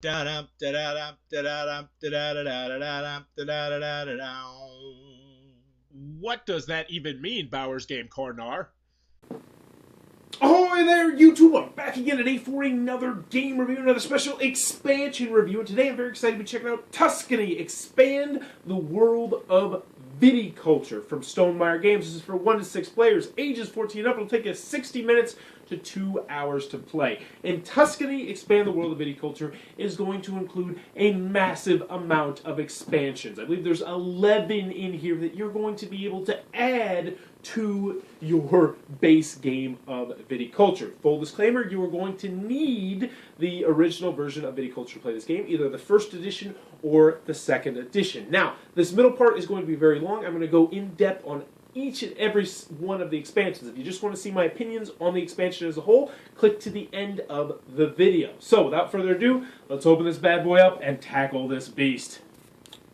What does that even mean, Bowers Game Corner? Ahoy there, YouTube! I'm back again today for another game review, another special expansion review. And today I'm very excited to be checking out Tuscany, Expand the World of Viticulture from Stonemaier Games. This is for 1 to 6 players, ages 14 up. It'll take you 60 minutes to 2 hours to play. And Tuscany, Expand the World of Viticulture is going to include a massive amount of expansions. I believe there's 11 in here that you're going to be able to add to your base game of Viticulture. Full disclaimer, you are going to need the original version of Viticulture to play this game, either the first edition or the second edition. Now, this middle part is going to be very long. I'm going to go in depth on each and every one of the expansions. If you just want to see my opinions on the expansion as a whole, click to the end of the video. So, without further ado, let's open this bad boy up and tackle this beast.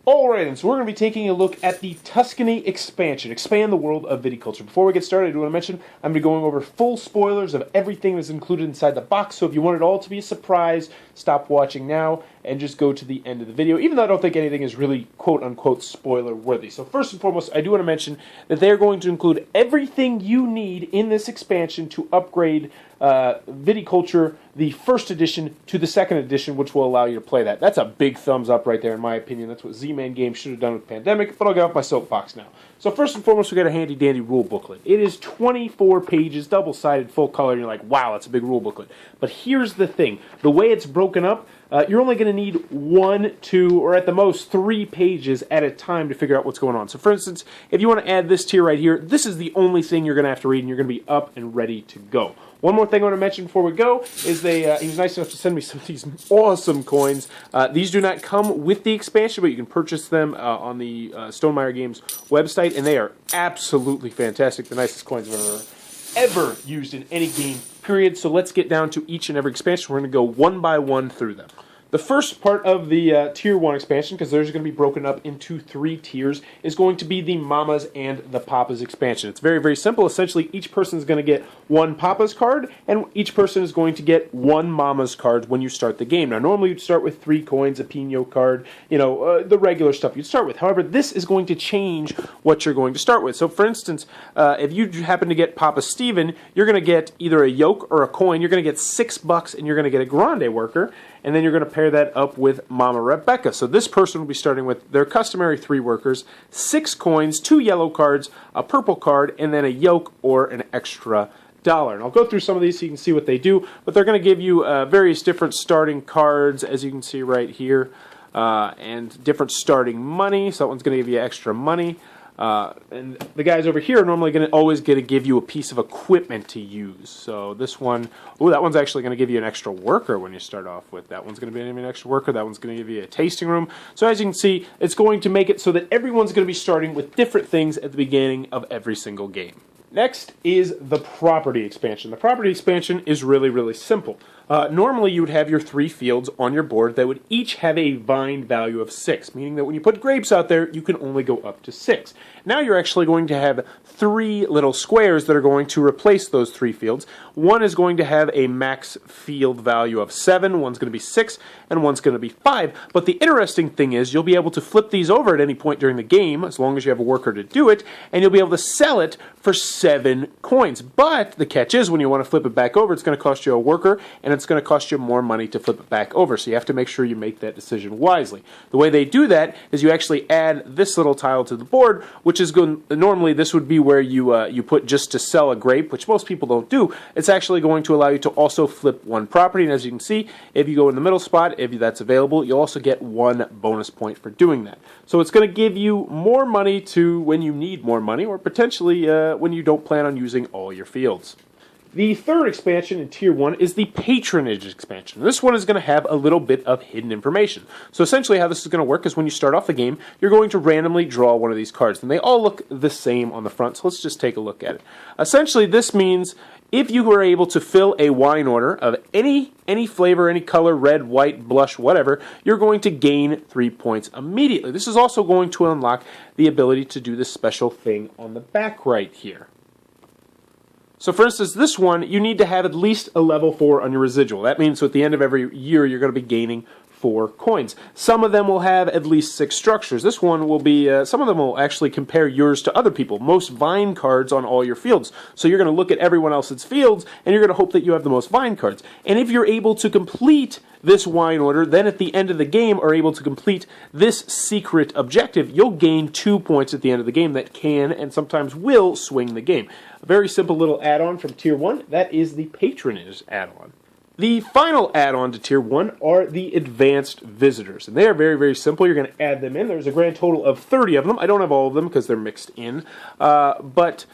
Alright, and so we're going to be taking a look at the Tuscany expansion, Expand the World of Viticulture. Before we get started, I do want to mention I'm going to be going over full spoilers of everything that's included inside the box, so if you want it all to be a surprise, stop watching now and just go to the end of the video, even though I don't think anything is really quote-unquote spoiler-worthy. So first and foremost, I do want to mention that they're going to include everything you need in this expansion to upgrade Viticulture, the first edition, to the second edition, which will allow you to play that. That's a big thumbs up right there, in my opinion. That's what Z-Man Games should have done with Pandemic, but I'll get off my soapbox now. So first and foremost, we got a handy-dandy rule booklet. It is 24 pages, double-sided, full color, and you're like, wow, that's a big rule booklet. But here's the thing. The way it's broken up, you're only going to need 1, 2, or at the most 3 pages at a time to figure out what's going on. So for instance, if you want to add this tier right here, this is the only thing you're going to have to read, and you're going to be up and ready to go. One more thing I want to mention before we go is he was nice enough to send me some of these awesome coins. These do not come with the expansion, but you can purchase them on the Stonemaier Games website, and they are absolutely fantastic. The nicest coins I've ever used in any game, period. So let's get down to each and every expansion. We're going to go one by one through them. The first part of the Tier 1 expansion, because there's going to be broken up into 3 tiers, is going to be the Mamas and the Papas expansion. It's very, very simple. Essentially, each person is going to get 1 Papa's card, and each person is going to get 1 Mama's card when you start the game. Now, normally you'd start with 3 coins, a Pino card, the regular stuff you'd start with. However, this is going to change what you're going to start with. So, for instance, if you happen to get Papa Steven, you're going to get either a yoke or a coin. You're going to get $6, and you're going to get a Grande worker, and then you're going to pair that up with Mama Rebecca. So this person will be starting with their customary 3 workers, 6 coins, 2 yellow cards, a purple card, and then a yoke or an extra $1. And I'll go through some of these so you can see what they do, but they're going to give you various different starting cards, as you can see right here, and different starting money. So that one's going to give you extra money. And the guys over here are normally always going to give you a piece of equipment to use. So this one, that one's actually going to give you an extra worker when you start off with. That one's going to be an extra worker. That one's going to give you a tasting room. So as you can see, it's going to make it so that everyone's going to be starting with different things at the beginning of every single game. Next is the property expansion. The property expansion is really, really simple. Normally you would have your 3 fields on your board that would each have a vine value of 6, meaning that when you put grapes out there, you can only go up to 6. Now you're actually going to have 3 little squares that are going to replace those 3 fields. One is going to have a max field value of 7, one's going to be 6, and one's going to be 5. But the interesting thing is you'll be able to flip these over at any point during the game, as long as you have a worker to do it, and you'll be able to sell it for 7 coins. But the catch is when you want to flip it back over, it's going to cost you a worker, and it's going to cost you more money to flip it back over. So you have to make sure you make that decision wisely. The way they do that is you actually add this little tile to the board, which is going, normally this would be where you put just to sell a grape, which most people don't do. It's actually going to allow you to also flip 1 property, and as you can see, if you go in the middle spot, if that's available, you'll also get 1 bonus point for doing that. So it's going to give you more money to when you need more money, or potentially when you don't plan on using all your fields. The third expansion in Tier 1 is the Patronage expansion. This one is going to have a little bit of hidden information. So essentially how this is going to work is when you start off the game, you're going to randomly draw one of these cards. And they all look the same on the front, so let's just take a look at it. Essentially this means if you were able to fill a wine order of any flavor, any color, red, white, blush, whatever, you're going to gain 3 points immediately. This is also going to unlock the ability to do this special thing on the back right here. So for instance, this one, you need to have at least a level 4 on your residual. That means at the end of every year, you're going to be gaining 4 coins. Some of them will have at least 6 structures. This one will be, some of them will actually compare yours to other people. Most vine cards on all your fields. So you're going to look at everyone else's fields, and you're going to hope that you have the most vine cards. And if you're able to complete this wine order, then at the end of the game are able to complete this secret objective, you'll gain 2 points at the end of the game that can and sometimes will swing the game. A very simple little add-on from Tier 1, that is the Patronage add-on. The final add-on to Tier 1 are the Advanced Visitors, and they are very, very simple. You're going to add them in. There's a grand total of 30 of them. I don't have all of them because they're mixed in, but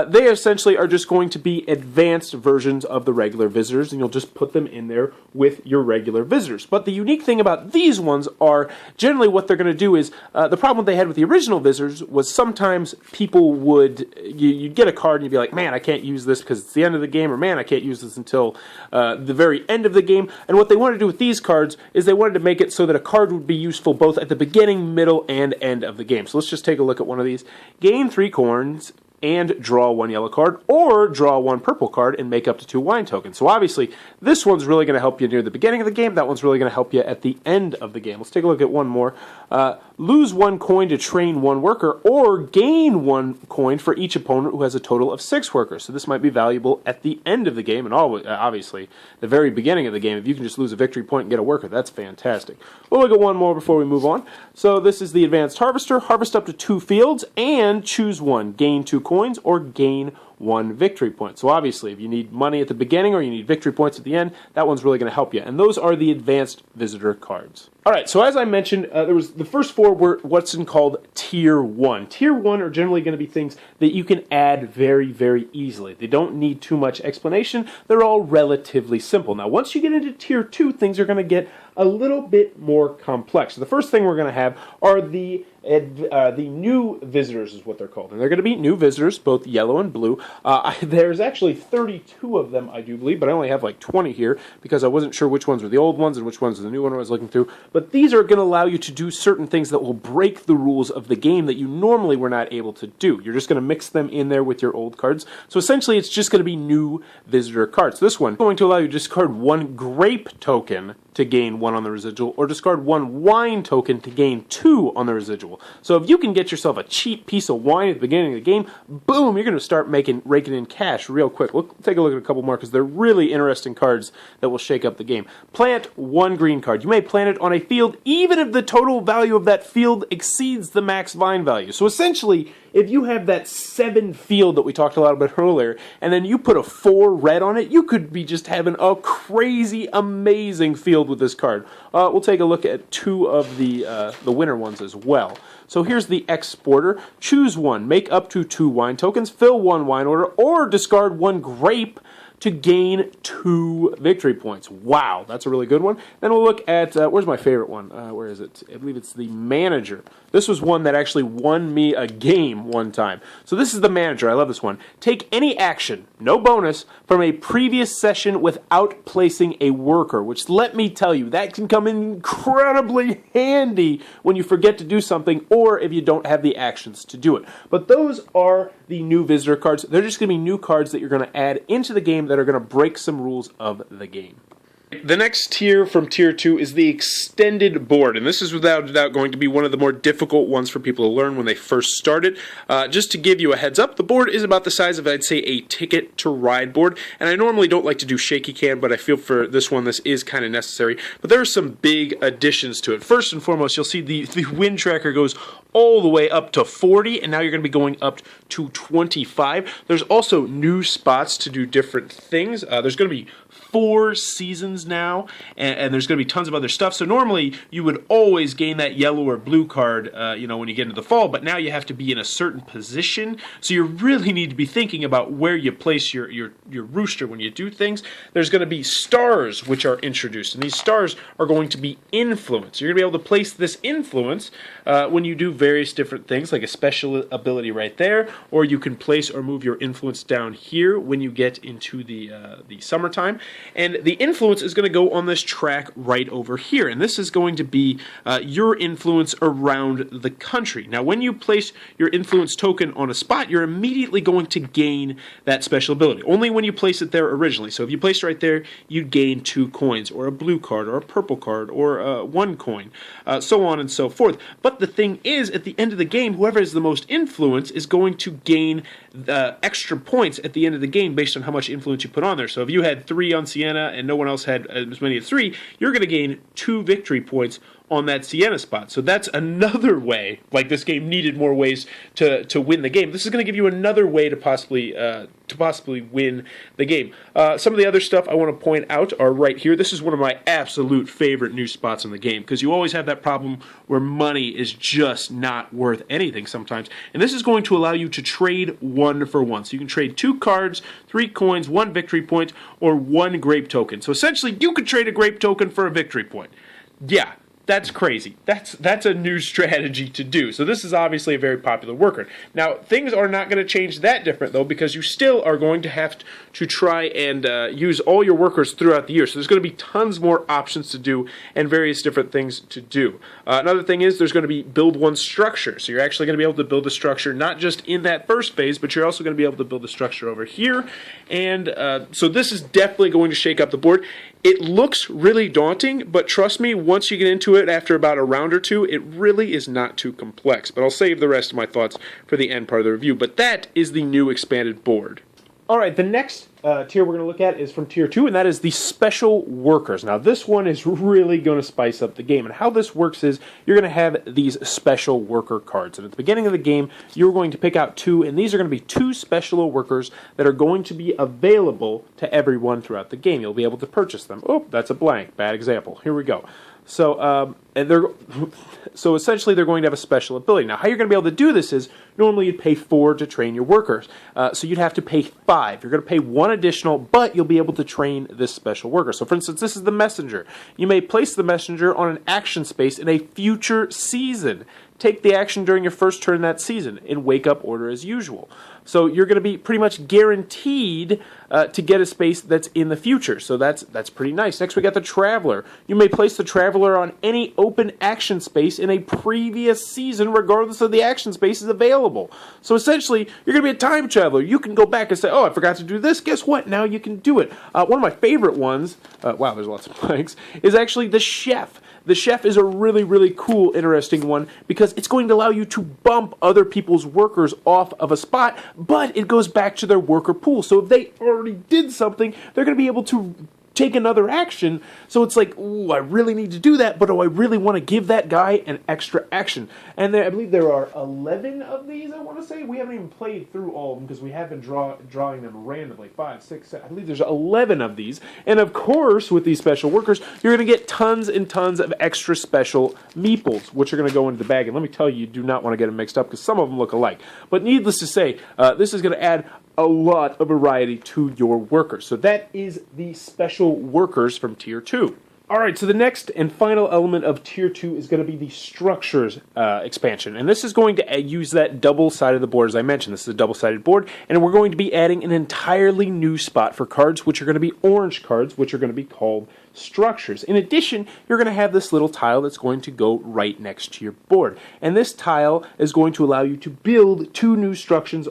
they essentially are just going to be advanced versions of the regular visitors, and you'll just put them in there with your regular visitors. But the unique thing about these ones are generally what they're going to do is, the problem they had with the original visitors was sometimes people would, you'd get a card and you'd be like, man, I can't use this because it's the end of the game, or man, I can't use this until the very end of the game. And what they wanted to do with these cards is they wanted to make it so that a card would be useful both at the beginning, middle, and end of the game. So let's just take a look at one of these. Gain 3 coins and draw 1 yellow card, or draw 1 purple card and make up to 2 wine tokens. So obviously, this one's really going to help you near the beginning of the game, that one's really going to help you at the end of the game. Let's take a look at one more. Lose 1 coin to train 1 worker, or gain 1 coin for each opponent who has a total of 6 workers. So this might be valuable at the end of the game, and obviously, the very beginning of the game. If you can just lose a victory point and get a worker, that's fantastic. We'll look at one more before we move on. So this is the Advanced Harvester. Harvest up to 2 fields, and choose one. Gain 2 coins, or gain 1 victory point. So obviously, if you need money at the beginning or you need victory points at the end, that one's really going to help you. And those are the Advanced Visitor cards. Alright, so as I mentioned, there was the first 4 were what's called Tier 1. Tier 1 are generally going to be things that you can add very, very easily. They don't need too much explanation. They're all relatively simple. Now, once you get into Tier 2, things are going to get a little bit more complex. So the first thing we're going to have are the new visitors, is what they're called. And they're going to be new visitors, both yellow and blue. There's actually 32 of them, I do believe, but I only have like 20 here because I wasn't sure which ones were the old ones and which ones were the new one I was looking through. But these are going to allow you to do certain things that will break the rules of the game that you normally were not able to do. You're just going to mix them in there with your old cards. So essentially, it's just going to be new visitor cards. This one is going to allow you to discard 1 grape token to gain 1 on the residual, or discard 1 wine token to gain 2 on the residual. So if you can get yourself a cheap piece of wine at the beginning of the game, boom, you're going to start raking in cash real quick. We'll take a look at a couple more because they're really interesting cards that will shake up the game. Plant 1 green card. You may plant it on a field even if the total value of that field exceeds the max vine value. So essentially, if you have that 7 field that we talked a lot about earlier, and then you put a 4 red on it, you could be just having a crazy, amazing field with this card. We'll take a look at 2 of the winner ones as well. So here's the exporter. Choose 1. Make up to 2 wine tokens. Fill 1 wine order, or discard 1 grape to gain 2 victory points. Wow, that's a really good one. Then we'll look at, where's my favorite one? Where is it? I believe it's the manager. This was one that actually won me a game one time. So this is the manager. I love this one. Take any action, no bonus, from a previous session without placing a worker, which, let me tell you, that can come in incredibly handy when you forget to do something or if you don't have the actions to do it. But those are the new visitor cards. They're just going to be new cards that you're going to add into the game that are going to break some rules of the game. The next tier from Tier 2 is the extended board, and this is without a doubt going to be one of the more difficult ones for people to learn when they first start it. Just to give you a heads up, the board is about the size of, I'd say, a Ticket to Ride board, and I normally don't like to do shaky cam, but I feel for this one this is kind of necessary. But there are some big additions to it. First and foremost, you'll see the wind tracker goes all the way up to 40, and now you're going to be going up to 25. There's also new spots to do different things. There's going to be 4 seasons now, and there's going to be tons of other stuff. So normally you would always gain that yellow or blue card, when you get into the fall, but now you have to be in a certain position. So you really need to be thinking about where you place your rooster when you do things. There's going to be stars which are introduced, and these stars are going to be influence. You're going to be able to place this influence when you do various different things, like a special ability right there, or you can place or move your influence down here when you get into the summertime. And the influence is going to go on this track right over here, and this is going to be your influence around the country. Now, when you place your influence token on a spot, you're immediately going to gain that special ability. Only when you place it there originally. So if you place it right there, you'd gain 2 coins, or a blue card, or a purple card, or 1 coin, so on and so forth. But the thing is, at the end of the game, whoever has the most influence is going to gain extra points at the end of the game based on how much influence you put on there. So if you had 3 on Siena and no one else had as many as 3, you're going to gain 2 victory points on that Siena spot. So that's another way, like this game needed more ways to win the game. This is going to give you another way to possibly win the game. Some of the other stuff I want to point out are right here. This is one of my absolute favorite new spots in the game, because you always have that problem where money is just not worth anything sometimes. And this is going to allow you to trade 1 for 1. So you can trade 2 cards, 3 coins, 1 victory point, or 1 grape token. So essentially, you could trade a grape token for a victory point. Yeah. That's crazy. That's a new strategy to do. So this is obviously a very popular worker. Now, things are not going to change that different, though, because you still are going to have to try and use all your workers throughout the year. So there's going to be tons more options to do and various different things to do. Another thing is there's going to be build 1 structure. So you're actually going to be able to build a structure not just in that first phase, but you're also going to be able to build a structure over here. And so this is definitely going to shake up the board. It looks really daunting, but trust me, once you get into it after about a round or 2, it really is not too complex. But I'll save the rest of my thoughts for the end part of the review. But that is the new expanded board. All right, the next tier we're going to look at is from Tier 2, and that is the Special Workers. Now, this one is really going to spice up the game, and how this works is you're going to have these Special Worker cards, and at the beginning of the game, you're going to pick out 2, and these are going to be 2 Special Workers that are going to be available to everyone throughout the game. You'll be able to purchase them. Oh, that's a blank. Bad example. Here we go. So, so essentially they're going to have a special ability. Now, how you're going to be able to do this is, normally you'd pay 4 to train your workers. So you'd have to pay 5. You're going to pay 1 additional, but you'll be able to train this special worker. So for instance, this is the messenger. You may place the messenger on an action space in a future season. Take the action during your first turn that season in wake-up order as usual. So you're going to be pretty much guaranteed to get a space that's in the future. So that's pretty nice. Next, we got the Traveler. You may place the Traveler on any open action space in a previous season, regardless of the action space is available. So essentially, you're going to be a time traveler. You can go back and say, oh, I forgot to do this. Guess what? Now you can do it. One of my favorite ones, wow, there's lots of blanks, is actually the Chef. The Chef is a really, really cool, interesting one because it's going to allow you to bump other people's workers off of a spot, but it goes back to their worker pool. So if they already did something, they're going to be able to take another action. So it's like, ooh, I really need to do that, but do I really want to give that guy an extra action? And I believe there are 11 of these, I want to say. We haven't even played through all of them because we have been drawing them randomly. 5, 6, 7. I believe there's 11 of these. And of course, with these special workers, you're going to get tons and tons of extra special meeples, which are going to go into the bag. And let me tell you, you do not want to get them mixed up because some of them look alike. But needless to say, this is going to add a lot of variety to your workers. So that is the Special Workers from Tier 2. Alright, so the next and final element of Tier 2 is going to be the Structures expansion. And this is going to use that double side of the board, as I mentioned. This is a double-sided board, and we're going to be adding an entirely new spot for cards, which are going to be orange cards, which are going to be called Structures. In addition, you're going to have this little tile that's going to go right next to your board. And this tile is going to allow you to build 2 new structures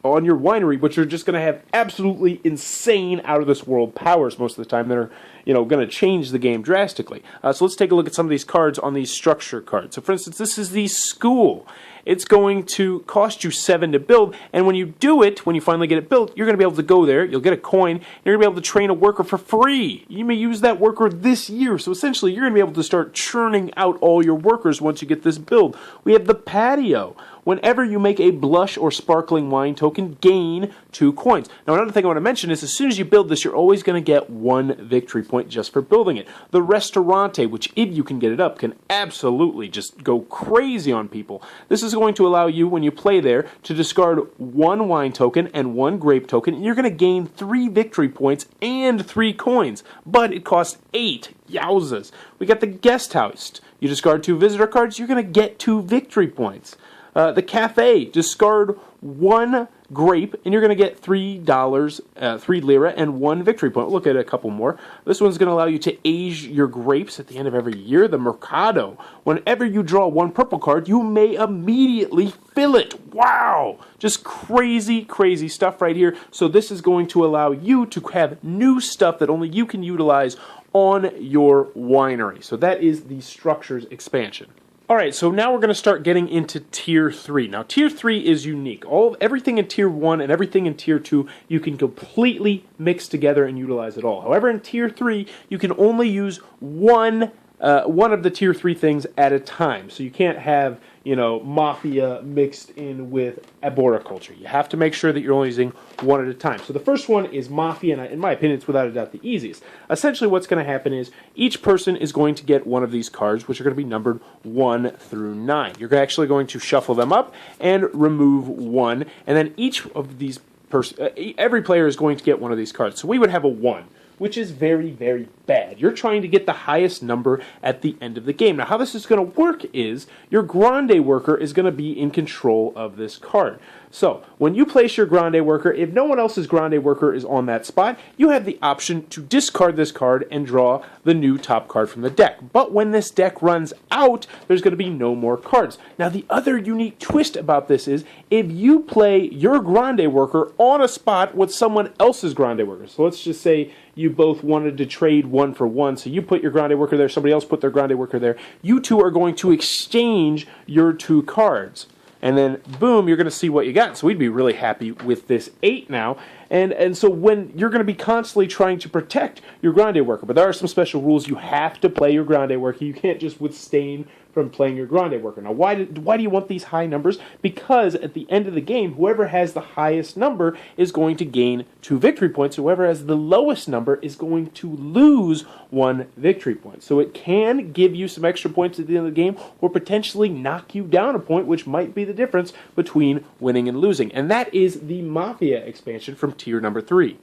on your winery, which are just going to have absolutely insane, out-of-this-world powers most of the time that are, going to change the game drastically. So let's take a look at some of these cards on these structure cards. So for instance, this is the School. It's going to cost you 7 to build, and when you do it, when you finally get it built, you're going to be able to go there, you'll get a coin, and you're going to be able to train a worker for free. You may use that worker this year, so essentially you're going to be able to start churning out all your workers once you get this build. We have the Patio. Whenever you make a blush or sparkling wine token, gain 2 coins. Now another thing I want to mention is as soon as you build this, you're always going to get 1 victory point. point just for building it. The Restaurante, which if you can get it up, can absolutely just go crazy on people. This is going to allow you, when you play there, to discard 1 wine token and 1 grape token, and you're going to gain 3 victory points and 3 coins, but it costs 8. Yowzas. We got the Guest House. You discard 2 visitor cards, you're going to get 2 victory points. The Cafe, discard 1 grape, and you're going to get $3, 3 lira, and 1 victory point. Look at a couple more. This one's going to allow you to age your grapes at the end of every year. The Mercado, whenever you draw 1 purple card, you may immediately fill it. Wow! Just crazy, crazy stuff right here. So this is going to allow you to have new stuff that only you can utilize on your winery. So that is the Structures expansion. Alright, so now we're going to start getting into Tier 3. Now, Tier 3 is unique. Everything in Tier 1 and everything in Tier 2, you can completely mix together and utilize it all. However, in Tier 3, you can only use one of the Tier 3 things at a time. So you can't have, Mafia mixed in with Bora culture. You have to make sure that you're only using one at a time. So the first one is Mafia, and in my opinion, it's without a doubt the easiest. Essentially, what's going to happen is each person is going to get one of these cards, which are going to be numbered 1 through 9. You're actually going to shuffle them up and remove 1, and then each of these every player is going to get one of these cards. So we would have a 1. Which is very, very bad. You're trying to get the highest number at the end of the game. Now, how this is going to work is your Grande worker is going to be in control of this card. So, when you place your Grande worker, if no one else's Grande worker is on that spot, you have the option to discard this card and draw the new top card from the deck. But when this deck runs out, there's going to be no more cards. Now, the other unique twist about this is if you play your Grande worker on a spot with someone else's Grande worker. So let's just say you both wanted to trade 1 for 1, so you put your Grande worker there, somebody else put their Grande worker there. You two are going to exchange your 2 cards. And then, boom, you're going to see what you got. So we'd be really happy with this 8 now. And so when you're going to be constantly trying to protect your Grande worker, but there are some special rules. You have to play your Grande worker. You can't just withstand from playing your Grande worker. Now, why do you want these high numbers? Because at the end of the game, whoever has the highest number is going to gain 2 victory points. Whoever has the lowest number is going to lose 1 victory point. So it can give you some extra points at the end of the game or potentially knock you down a point, which might be the difference between winning and losing. And that is the Mafia expansion from Tier number 3.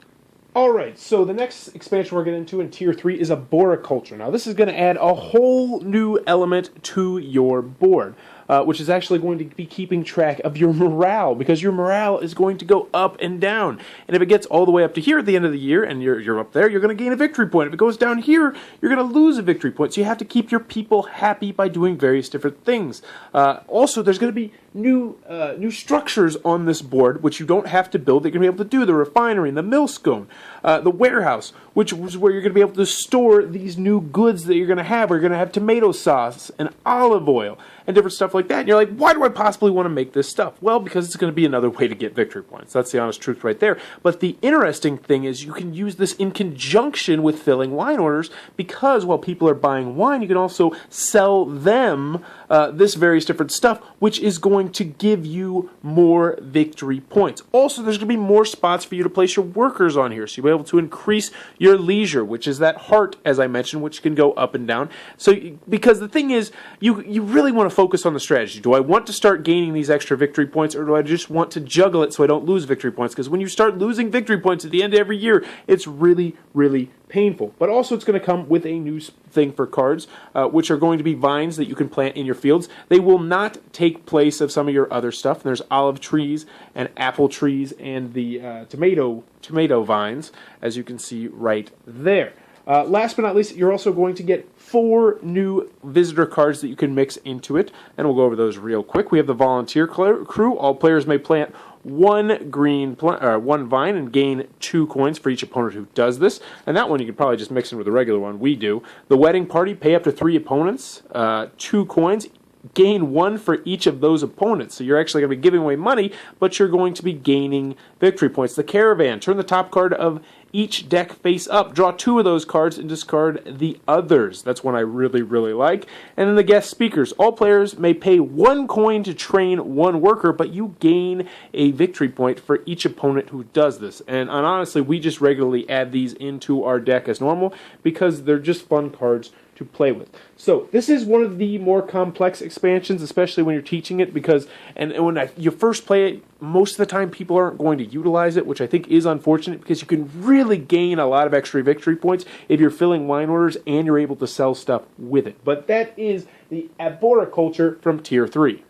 Alright, so the next expansion we're getting into in Tier 3 is a Bora culture. Now this is going to add a whole new element to your board, which is actually going to be keeping track of your morale, because your morale is going to go up and down. And if it gets all the way up to here at the end of the year, and you're up there, you're going to gain a victory point. If it goes down here, you're going to lose a victory point. So you have to keep your people happy by doing various different things. Also, there's going to be new structures on this board, which you don't have to build. You're going to be able to do the refinery and the mill scone, the warehouse, which is where you're going to be able to store these new goods that you're going to have. We're going to have tomato sauce and olive oil and different stuff like that. And you're like, why do I possibly want to make this stuff? Well, because it's going to be another way to get victory points. That's the honest truth right there. But the interesting thing is you can use this in conjunction with filling wine orders, because while people are buying wine, you can also sell them this various different stuff, which is going to give you more victory points. Also, there's going to be more spots for you to place your workers on here, so you'll be able to increase your leisure, which is that heart, as I mentioned, which can go up and down. So, because the thing is, you really want to focus on the strategy. Do I want to start gaining these extra victory points, or do I just want to juggle it so I don't lose victory points? Because when you start losing victory points at the end of every year, it's really, really painful. But also it's going to come with a new thing for cards, which are going to be vines that you can plant in your fields. They will not take place of some of your other stuff. There's olive trees and apple trees and the tomato vines, as you can see right there. Last but not least, you're also going to get 4 new visitor cards that you can mix into it, and we'll go over those real quick. We have the volunteer crew. All players may plant 1 vine and gain 2 coins for each opponent who does this. And that one you could probably just mix in with the regular one. We do. The wedding party, pay up to 3 opponents, 2 coins. Gain 1 for each of those opponents. So you're actually going to be giving away money, but you're going to be gaining victory points. The caravan, turn the top card of each deck face up. Draw 2 of those cards and discard the others. That's one I really, really like. And then the guest speakers. All players may pay 1 coin to train 1 worker, but you gain a victory point for each opponent who does this. And honestly, we just regularly add these into our deck as normal because they're just fun cards to play with. So this is one of the more complex expansions, especially when you're teaching it, because when you first play it, most of the time people aren't going to utilize it, which I think is unfortunate because you can really gain a lot of extra victory points if you're filling wine orders and you're able to sell stuff with it. But that is the Bora culture from Tier 3.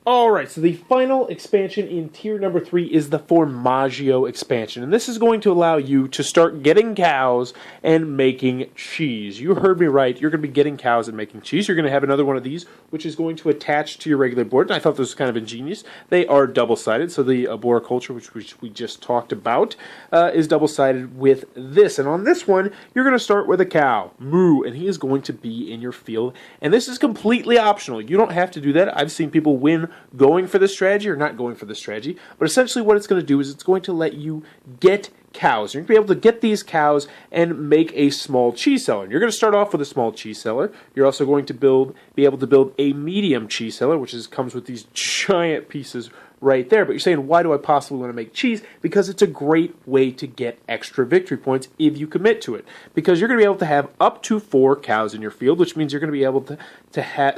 Alright, so the final expansion in tier number 3 is the Formaggio expansion. And this is going to allow you to start getting cows and making cheese. You heard me right. You're going to be getting cows and making cheese. You're going to have another one of these, which is going to attach to your regular board. And I thought this was kind of ingenious. They are double-sided, so the Bora culture, which we just talked about, is double-sided with this. And on this one, you're going to start with a cow, Moo, and he is going to be in your field. And this is completely optional. You don't have to do that. I've seen people win going for this strategy or not going for this strategy, but essentially what it's going to do is it's going to let you get cows. You're going to be able to get these cows and make a small cheese cellar. And you're going to start off with a small cheese cellar. You're also going to be able to build a medium cheese cellar, which comes with these giant pieces right there. But you're saying, why do I possibly want to make cheese? Because it's a great way to get extra victory points if you commit to it. Because you're going to be able to have up to 4 cows in your field, which means you're going to be able to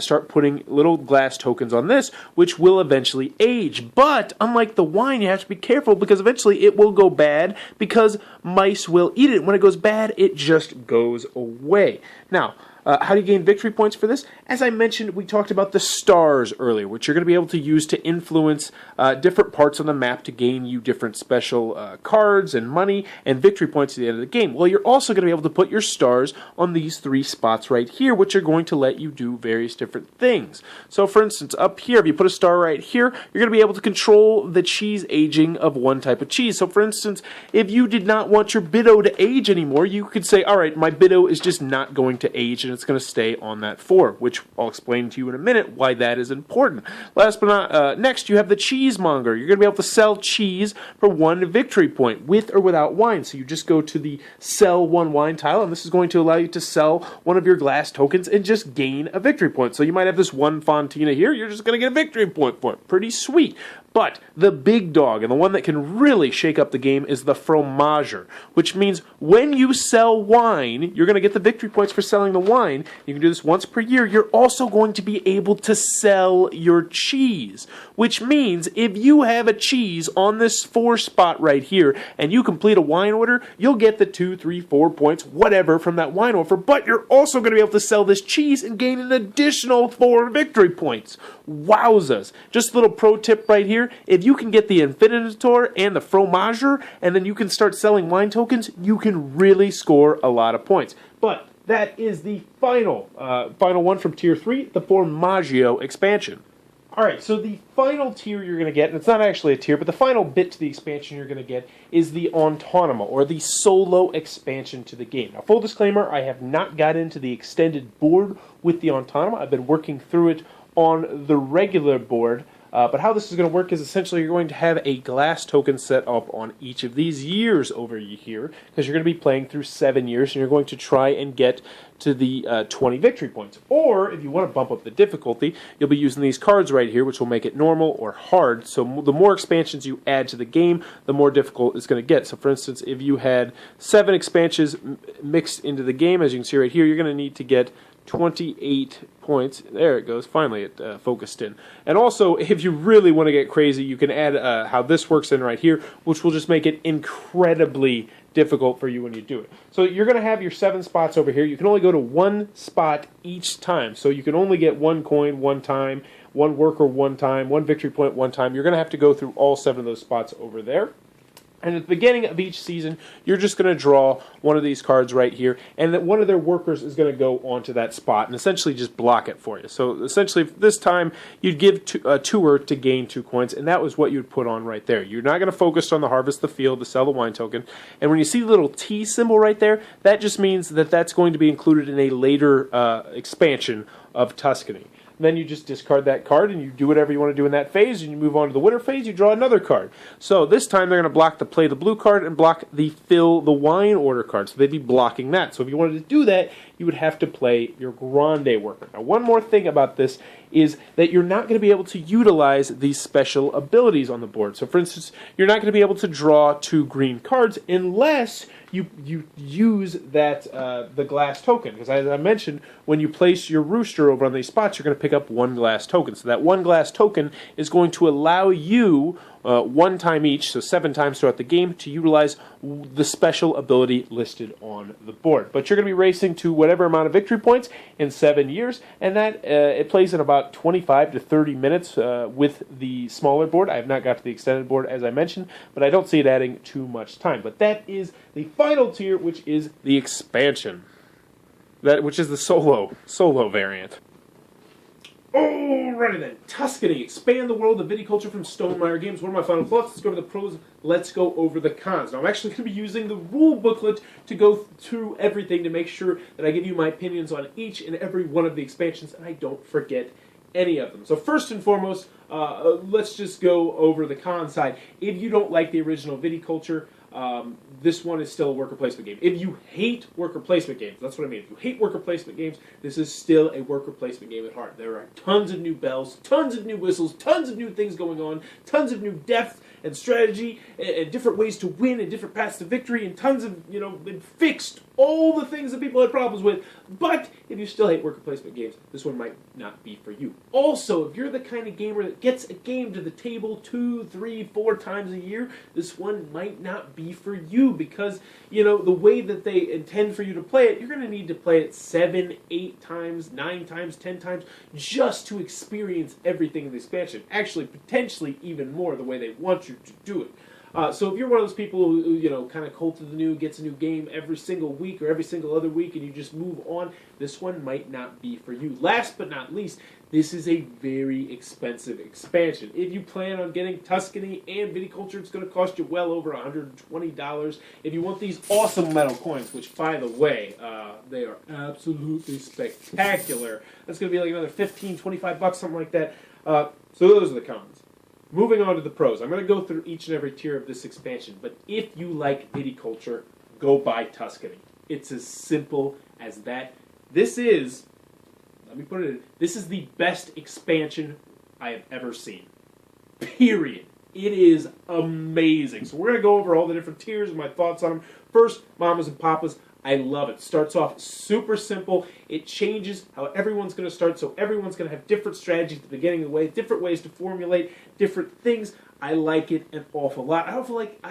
start putting little glass tokens on this, which will eventually age. But unlike the wine, you have to be careful because eventually it will go bad because mice will eat it. When it goes bad, it just goes away. Now, how do you gain victory points for this? As I mentioned, we talked about the stars earlier, which you're going to be able to use to influence different parts on the map to gain you different special cards and money and victory points at the end of the game. Well, you're also going to be able to put your stars on these 3 spots right here, which are going to let you do various different things. So, for instance, up here, if you put a star right here, you're going to be able to control the cheese aging of one type of cheese. So, for instance, if you did not want your Biddo to age anymore, you could say, all right, my Biddo is just not going to age, and it's going to stay on that 4, which I'll explain to you in a minute why that is important. Last but not next, you have the cheesemonger. You're going to be able to sell cheese for 1 victory point, with or without wine. So you just go to the sell 1 wine tile, and this is going to allow you to sell one of your glass tokens and just gain a victory point. So you might have this 1 Fontina here, you're just going to get a victory point for it. Pretty sweet. But the big dog, and the one that can really shake up the game, is the Formaggio, which means when you sell wine, you're going to get the victory points for selling the wine. You can do this once per year. You're also going to be able to sell your cheese, which means if you have a cheese on this 4 spot right here, and you complete a wine order, you'll get the 2, 3, 4 points, whatever, from that wine offer, but you're also going to be able to sell this cheese and gain an additional 4 victory points. Wowzas. Just a little pro tip right here. If you can get the Infinitor and the Formaggio, and then you can start selling wine tokens, you can really score a lot of points. But that is the final one from Tier 3, the Formaggio expansion. Alright, so the final tier you're going to get, and it's not actually a tier, but the final bit to the expansion you're going to get is the Anema, or the solo expansion to the game. Now, full disclaimer, I have not got into the extended board with the Anema. I've been working through it on the regular board. But how this is going to work is essentially you're going to have a glass token set up on each of these years over here, because you're going to be playing through 7 years, and you're going to try and get to the 20 victory points. Or, if you want to bump up the difficulty, you'll be using these cards right here, which will make it normal or hard. So the more expansions you add to the game, the more difficult it's going to get. So, for instance, if you had 7 expansions mixed into the game, as you can see right here, you're going to need to get 28 points. There it goes. Finally, it focused in. And also, if you really want to get crazy, you can add how this works in right here, which will just make it incredibly difficult for you when you do it. So you're going to have your 7 spots over here. You can only go to 1 spot each time. So you can only get 1 coin 1 time, 1 worker 1 time, 1 victory point 1 time. You're going to have to go through all 7 of those spots over there. And at the beginning of each season, you're just going to draw one of these cards right here, and that one of their workers is going to go onto that spot and essentially just block it for you. So essentially, this time, you'd give a tour to gain 2 coins, and that was what you'd put on right there. You're not going to focus on the harvest the field to sell the wine token. And when you see the little T symbol right there, that just means that that's going to be included in a later expansion of Tuscany. then you just discard that card and you do whatever you want to do in that phase, and you move on to the winner phase, you draw another card. So this time they're going to block the play the blue card and block the fill the wine order card. So they'd be blocking that. So if you wanted to do that, you would have to play your grande worker. Now, one more thing about this is that you're not going to be able to utilize these special abilities on the board. So for instance, you're not going to be able to draw 2 green cards unless you use that the glass token. Because as I mentioned, when you place your rooster over on these spots, you're going to pick up 1 glass token. So that 1 glass token is going to allow you 1 time each, so 7 times throughout the game, to utilize the special ability listed on the board. But you're going to be racing to whatever amount of victory points in 7 years, and that it plays in about 25 to 30 minutes with the smaller board. I have not got to the extended board, as I mentioned, but I don't see it adding too much time. But that is the final tier, which is the expansion, which is the solo variant. Alrighty then, Tuscany, expand the world of viticulture from Stonemaier Games. One of my final thoughts. Let's go over the pros, let's go over the cons. Now I'm actually going to be using the rule booklet to go through everything to make sure that I give you my opinions on each and every one of the expansions and I don't forget any of them. So first and foremost, let's just go over the con side. If you don't like the original Viticulture, this one is still a worker placement game. If you hate worker placement games, that's what I mean. If you hate worker placement games, this is still a worker placement game at heart. There are tons of new bells, tons of new whistles, tons of new things going on, tons of new depth and strategy, and different ways to win, and different paths to victory, and tons of, been fixed all the things that people had problems with. But if you still hate worker placement games, this one might not be for you. Also, if you're the kind of gamer that gets a game to the table 2, 3, 4 times a year, this one might not be for you because, the way that they intend for you to play it, you're going to need to play it 7, 8 times, 9 times, 10 times, just to experience everything in the expansion. Actually, potentially even more the way they want you to do it. So if you're one of those people who kind of cold to the new, gets a new game every single week or every single other week, and you just move on, this one might not be for you. Last but not least, this is a very expensive expansion. If you plan on getting Tuscany and Viticulture, it's going to cost you well over $120. If you want these awesome metal coins, which, by the way, they are absolutely spectacular, that's going to be like another $15, $25, something like that. So those are the cons. Moving on to the pros. I'm going to go through each and every tier of this expansion, but if you like Viticulture, go buy Tuscany. It's as simple as that. This is, let me put it in, this is the best expansion I have ever seen. Period. It is amazing. So we're going to go over all the different tiers and my thoughts on them. First, Mamas and Papas. I love it. Starts off super simple. It changes how everyone's going to start, so everyone's going to have different strategies at the beginning of the way, different ways to formulate different things. I like it an awful lot. I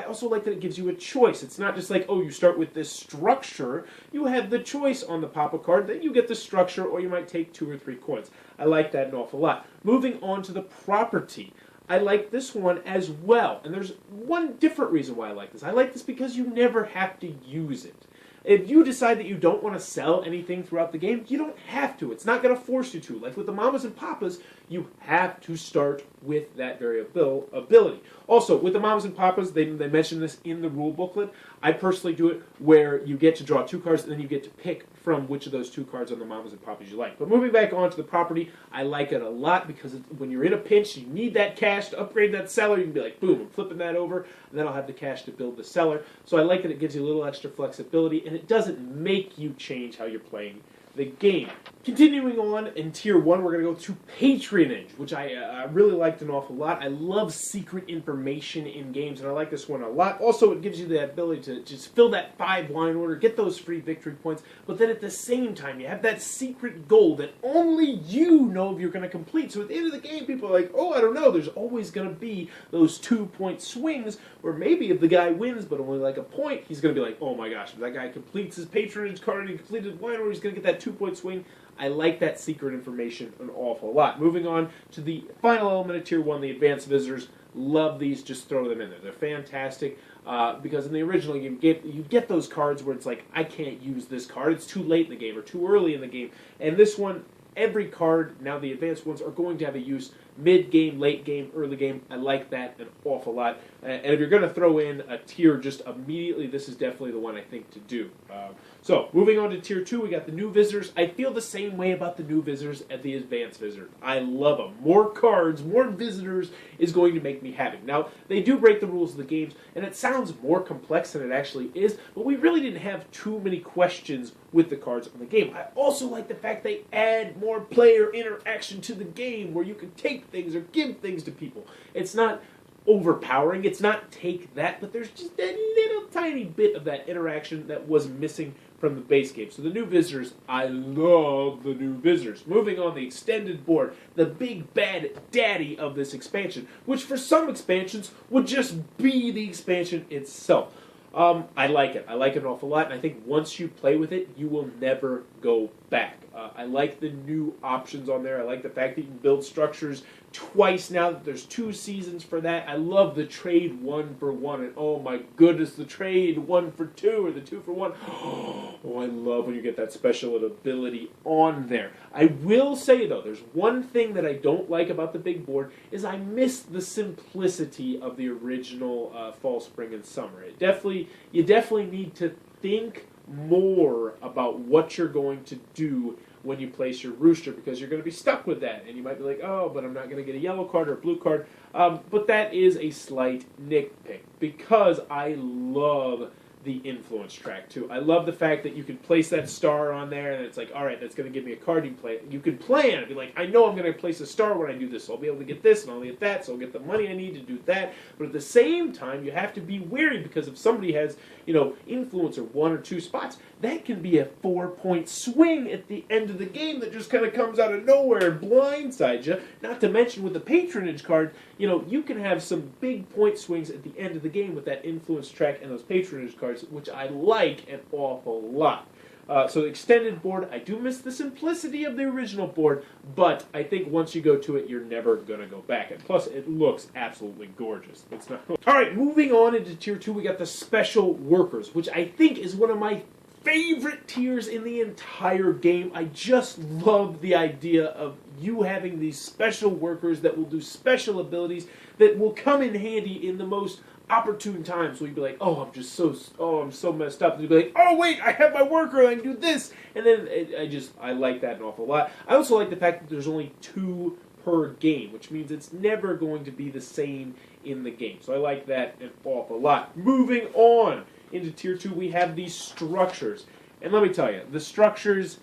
also like that it gives you a choice. It's not just like, oh, you start with this structure. You have the choice on the Papa card. Then you get the structure, or you might take 2 or 3 coins. I like that an awful lot. Moving on to the property. I like this one as well. And there's one different reason why I like this. I like this because you never have to use it. If you decide that you don't want to sell anything throughout the game, you don't have to. It's not going to force you to. Like with the Mamas and Papas, you have to start with that very ability. Also, with the Mamas and Papas, they mention this in the rule booklet. I personally do it where you get to draw 2 cards, and then you get to pick from which of those 2 cards on the Mamas and Papas you like. But moving back onto the property, I like it a lot because when you're in a pinch, you need that cash to upgrade that cellar. You can be like, boom, I'm flipping that over, and then I'll have the cash to build the cellar. So I like that it gives you a little extra flexibility, and it doesn't make you change how you're playing the game. Continuing on in Tier 1, we're going to go to Patronage, which I really liked an awful lot. I love secret information in games, and I like this one a lot. Also, it gives you the ability to just fill that 5 wine order, get those free victory points, but then at the same time, you have that secret goal that only you know if you're going to complete. So at the end of the game, people are like, oh, I don't know, there's always going to be those 2-point swings, where maybe if the guy wins, but only like a point, he's going to be like, oh my gosh, if that guy completes his Patronage card and he completed his wine order, he's going to get that 2-point swing. I like that secret information an awful lot. Moving on to the final element of Tier 1, the Advanced Visitors. Love these, just throw them in there. They're fantastic because in the original game, you get those cards where it's like, I can't use this card. It's too late in the game or too early in the game. And this one, every card, now the advanced ones, are going to have a use mid-game, late-game, early game. I like that an awful lot. And if you're going to throw in a tier just immediately, this is definitely the one I think to do. So, moving on to Tier 2, we got the new visitors. I feel the same way about the new visitors as the advanced visitors. I love them. More cards, more visitors is going to make me happy. Now, they do break the rules of the games, and it sounds more complex than it actually is, but we really didn't have too many questions with the cards on the game. I also like the fact they add more player interaction to the game, where you can take things or give things to people. It's not overpowering, it's not take that, but there's just a little tiny bit of that interaction that was missing from the base game. So the new visitors, I love the new visitors. Moving on, the extended board, the big bad daddy of this expansion, which for some expansions would just be the expansion itself. I like it. I like it an awful lot, and I think once you play with it, you will never go back. I like the new options on there. I like the fact that you can build structures twice now that there's 2 seasons for that. I love the trade 1 for 1, and oh my goodness, the trade 1 for 2 or the 2 for 1. Oh, I love when you get that special ability on there. I will say though, there's one thing that I don't like about the big board is I miss the simplicity of the original fall, spring, and summer. You definitely need to think more about what you're going to do when you place your rooster, because you're going to be stuck with that, and you might be like, oh, but I'm not going to get a yellow card or a blue card, but that is a slight nitpick, because I love the influence track too. I love the fact that you can place that star on there, and it's like, all right, that's going to give me a card you can play. You can plan, be like, I know I'm going to place a star when I do this, so I'll be able to get this, and I'll get that, so I'll get the money I need to do that. But at the same time, you have to be wary, because if somebody has, influence or 1 or 2 spots, that can be a 4-point swing at the end of the game that just kind of comes out of nowhere and blindsides you. Not to mention with the patronage card, you can have some big point swings at the end of the game with that influence track and those patronage cards, which I like an awful lot. So the extended board, I do miss the simplicity of the original board, but I think once you go to it, you're never going to go back. And plus, it looks absolutely gorgeous. It's not. All right, moving on into Tier 2, we got the Special Workers, which I think is one of my favorite tiers in the entire game. I just love the idea of you having these special workers that will do special abilities that will come in handy in the most opportune times, where you'd be like, I'm so messed up. And you'd be like, oh wait, I have my worker, I can do this. And then I like that an awful lot. I also like the fact that there's only 2 per game, which means it's never going to be the same in the game. So I like that an awful lot. Moving on into Tier 2, we have these structures. And let me tell you, the structures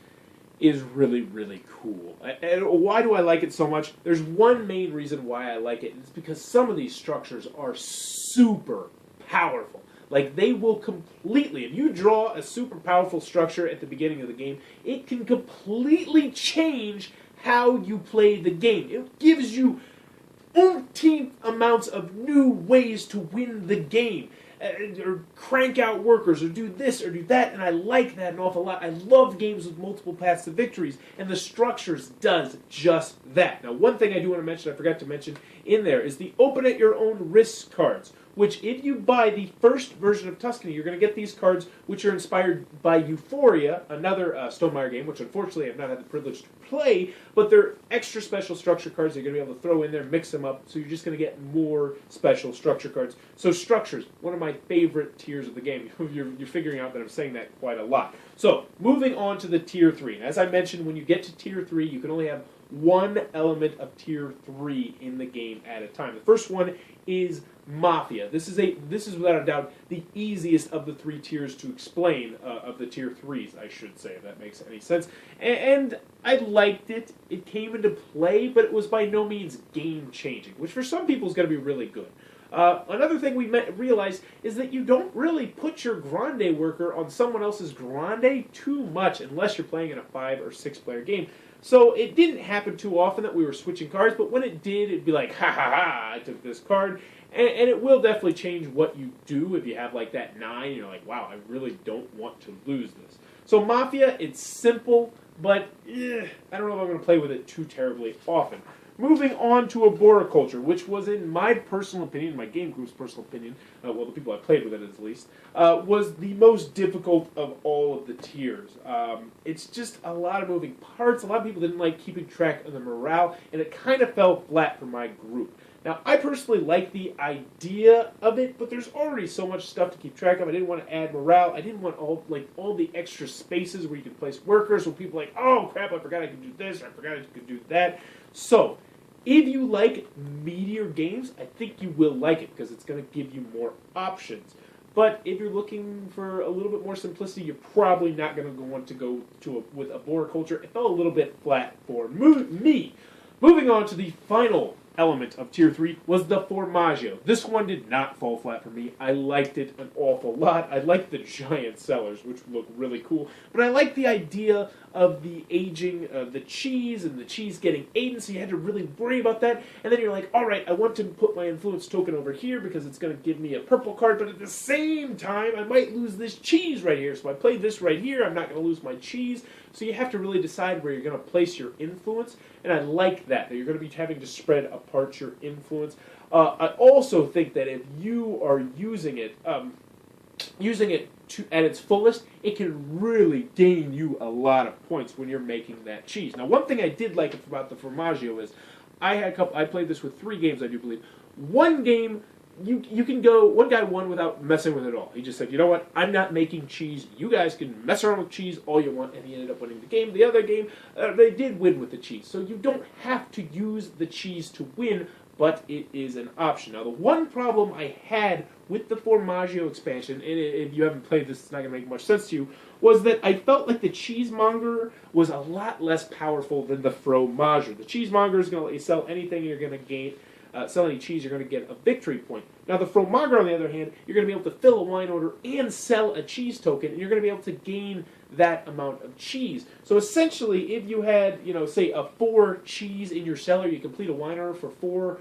is really, really cool. And why do I like it so much? There's one main reason why I like it, and it's because some of these structures are super powerful. Like, they will completely, if you draw a super powerful structure at the beginning of the game, it can completely change how you play the game. It gives you umpteenth amounts of new ways to win the game. Or crank out workers, or do this, or do that, and I like that an awful lot. I love games with multiple paths to victories, and the structures does just that. Now, one thing I do want to mention, I forgot to mention in there, is the open at your own risk cards, which if you buy the first version of Tuscany, you're going to get these cards, which are inspired by Euphoria, another Stonemaier game, which unfortunately I've not had the privilege to play, but they're extra special structure cards that you're going to be able to throw in there, mix them up, so you're just going to get more special structure cards. So structures, one of my favorite tiers of the game. You're figuring out that I'm saying that quite a lot. So, moving on to the Tier 3. As I mentioned, when you get to Tier 3, you can only have one element of Tier 3 in the game at a time. The first one is Mafia. This is without a doubt the easiest of the 3 tiers to explain, of the Tier 3s, I should say, if that makes any sense. And I liked it. It came into play, but it was by no means game-changing, which for some people is going to be really good. Another thing we realized is that you don't really put your Grande worker on someone else's Grande too much unless you're playing in a 5 or 6 player game. So it didn't happen too often that we were switching cards, but when it did, it'd be like, ha ha ha, I took this card. And it will definitely change what you do if you have like that 9, and you're like, wow, I really don't want to lose this. So Mafia, it's simple, but I don't know if I'm going to play with it too terribly often. Moving on to a Boriculture, which was, in my personal opinion, my game group's personal opinion, well, the people I played with it at least, was the most difficult of all of the tiers. It's just a lot of moving parts. A lot of people didn't like keeping track of the morale, and it kind of fell flat for my group. Now, I personally like the idea of it, but there's already so much stuff to keep track of. I didn't want to add morale. I didn't want all the extra spaces where you can place workers, so people are like, oh crap, I forgot I could do this, I forgot I could do that. So, if you like meatier games, I think you will like it because it's going to give you more options. But if you're looking for a little bit more simplicity, you're probably not going to want to go with a Boriculture. It fell a little bit flat for me. Moving on to the final element of Tier 3 was the Formaggio. This one did not fall flat for me. I liked it an awful lot. I liked the giant cellars, which look really cool. But I liked the idea of the aging of the cheese and the cheese getting eaten, so you had to really worry about that. And then you're like, all right, I want to put my influence token over here because it's going to give me a purple card, but at the same time, I might lose this cheese right here. So I play this right here, I'm not going to lose my cheese. So you have to really decide where you're going to place your influence, and I like that you're going to be having to spread apart your influence. I also think that if you are using it at its fullest, it can really gain you a lot of points when you're making that cheese. Now, one thing I did like about the Formaggio is I played this with 3 games, I do believe. One game, you can go, one guy won without messing with it at all. He just said, you know what, I'm not making cheese. You guys can mess around with cheese all you want, and he ended up winning the game. The other game, they did win with the cheese. So you don't have to use the cheese to win, but it is an option. Now, the one problem I had with the Formaggio expansion, and if you haven't played this, it's not going to make much sense to you, was that I felt like the cheesemonger was a lot less powerful than the Formaggio. The cheesemonger is going to let you sell anything, and you're going to gain sell any cheese, you're going to get a victory point. Now, the Formaggio, on the other hand, you're going to be able to fill a wine order and sell a cheese token, and you're going to be able to gain that amount of cheese. So essentially, if you had, say a 4 cheese in your cellar, you complete a wine order for 4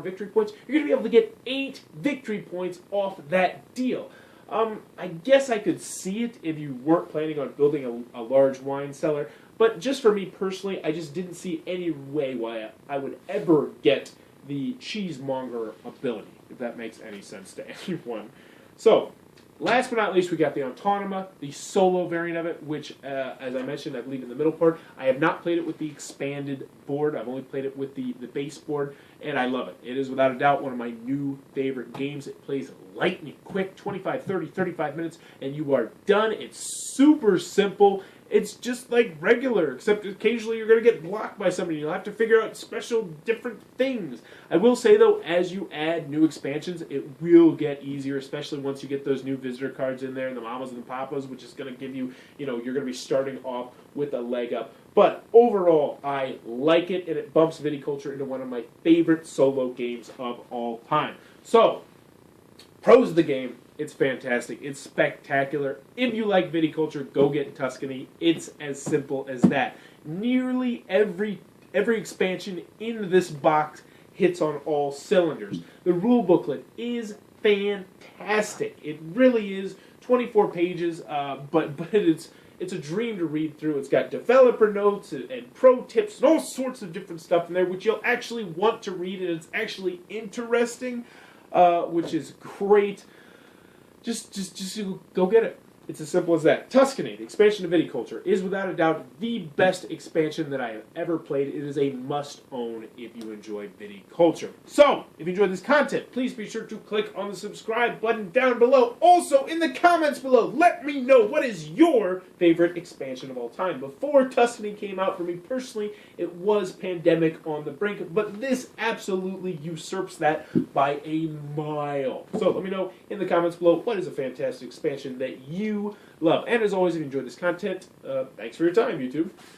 victory points, you're going to be able to get 8 victory points off that deal. I guess I could see it if you weren't planning on building a large wine cellar, but just for me personally, I just didn't see any way why I would ever get the cheesemonger ability, if that makes any sense to anyone. So, last but not least, we got the Anema, the solo variant of it, which, as I mentioned, I believe in the middle part. I have not played it with the expanded board. I've only played it with the base board, and I love it. It is, without a doubt, one of my new favorite games. It plays lightning quick, 25, 30, 35 minutes, and you are done. It's super simple. It's just like regular, except occasionally you're going to get blocked by somebody. You'll have to figure out special different things. I will say, though, as you add new expansions, it will get easier, especially once you get those new visitor cards in there, and the mamas and the papas, which is going to give you, you're going to be starting off with a leg up. But overall, I like it, and it bumps Viticulture into one of my favorite solo games of all time. So, pros of the game. It's fantastic. It's spectacular. If you like Viticulture, go get Tuscany. It's as simple as that. Nearly every expansion in this box hits on all cylinders. The rule booklet is fantastic. It really is. 24 pages, but it's a dream to read through. It's got developer notes and pro tips and all sorts of different stuff in there, which you'll actually want to read, and it's actually interesting, which is great. Just go get it. It's as simple as that. Tuscany, the expansion of Viticulture, is without a doubt the best expansion that I have ever played. It is a must-own if you enjoy Viticulture. So, if you enjoyed this content, please be sure to click on the subscribe button down below. Also, in the comments below, let me know what is your favorite expansion of all time. Before Tuscany came out, for me personally, it was Pandemic on the Brink, but this absolutely usurps that by a mile. So, let me know in the comments below what is a fantastic expansion that you love. And as always, if you enjoyed this content, thanks for your time, YouTube.